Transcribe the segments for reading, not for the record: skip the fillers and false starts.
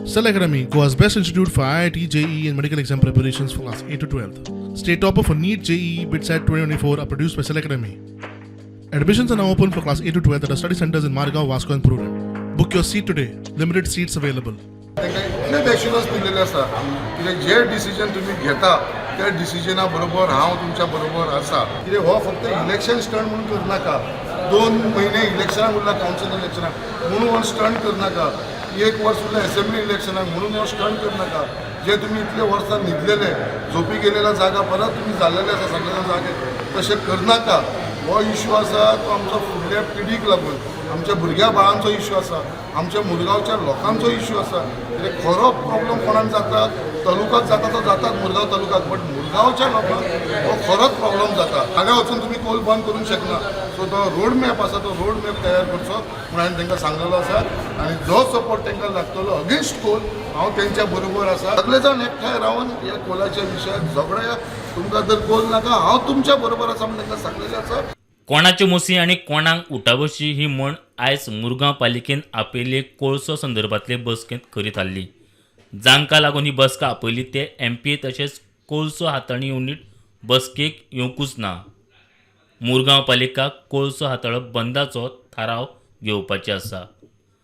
Cell Academy, Goa's best institute for IIT, JEE and medical exam preparations for class 8 to 12th. State topper for NEET, JEE, BITSAT 2024 are produced by Cell Academy. Admissions are now open for class 8 to 12th at our study centers in Margao, Vasco and Purun. Book your seat today. Limited seats available. इतले passionate दिलेले आसा कित्याक जे decision तुम्ही घेता त्या डिसिजना बरोबर हांव तुमच्या बरोबर आसा कित्याक हो फक्त इलेक्शन स्टंट म्हणून करनाका 2 महिने इलेक्शनाक उरला कावन्सिल इलेक्शनाक म्हणून हो स्टंट करनाका 1 वर्स उरला असेंब्ली इलेक्शनाक म्हणून हो स्टंट करनाका जे तुम्ही इतले वर्सां न्हिदलेले झोपी गेलेला जागा परत तुम्ही जाल्लेले आसा सगळ्या जागे तशें करनाका हो इश्यू आसा तो आमचो फुडल्या पिढीक लागून आमच्या भुरग्या बाळांचो इश्यू आसा आमच्या मुरगांवच्या लोकांचो इश्यू आसा कित्याक खरो प्रॉब्लम कोणाक जाता तालुकाक जाता तो जातात मुरगांव तालुकाक बट मुरगांवच्या लोकांक हो खरोच प्रॉब्लम जाता हांगा वचून तुमी कोल बंद करूंक शकना सो तो रोड मॅप आसा तो रोड मॅप तयार करचो म्हूण हांवें तांकां सांगलेलो आसा आनी जो सपोर्ट तांकां लागतलो अगेन्स्ट कोल हांव तेंच्या बरोबर आसा सगळे जाण एकठांय रावन ह्या कोलाच्या विशयाक झगडया तुमकां जर कोल नाका हांव तुमच्या बरोबर आसा म्हूण तांकां सांगलेलें आसा. कोणाची मोसी आणि कोणाक उठाबशी ही म्हण आयज मुरगांव पालिकेन आपयल्ले कोळसो संदर्भातले बसकेंत करीत हाडली. जांकां लागून ही बसका आपयली ते MP तशेंच कोळसो हाताळणी युनिट बसकेक येवंकूच ना. मुरगांव पालिकाक कोळसो हाताळप बंदाचो थाराव घेवपाचे आसा.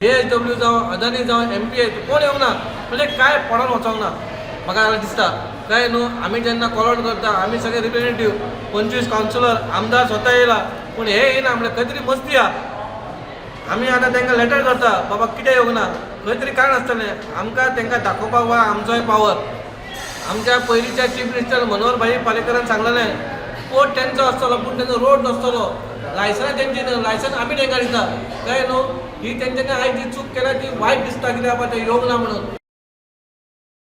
AHW जावं अदानी जावं MP कोण येवंक ना म्हणजे काय पडोन वचोंक ना म्हाका दिसता काय न्हू आमी जेन्ना कॉलआउट करता आमी सगळे रिप्रेझेंटेटिव्ह 25 कावन्सिलर आमदार स्वता येयला पूण हे येयना म्हणजे खंय तरी मस्ती आहा. आमी आतां तांकां लेटर करता बाबा कितें येवंक ना खंय तरी कारण आसतलें आमकां तांकां दाखोवपाक वा आमचोय पावर. आमच्या पयलींच्या चीफ मिनिस्टर मनोहर भाई पालेकरान सांगलेलें कोर्ट तेंचो आसतलो पूण तेंचो रोड नासतलो लायसन्स तेंची लायसन्स आमी तांकां दिता काय न्हू ही तेंच्यांनी आयज जी चूक केल्या ती वायट दिसता कित्याक बाबा ते येवंक ना म्हणून.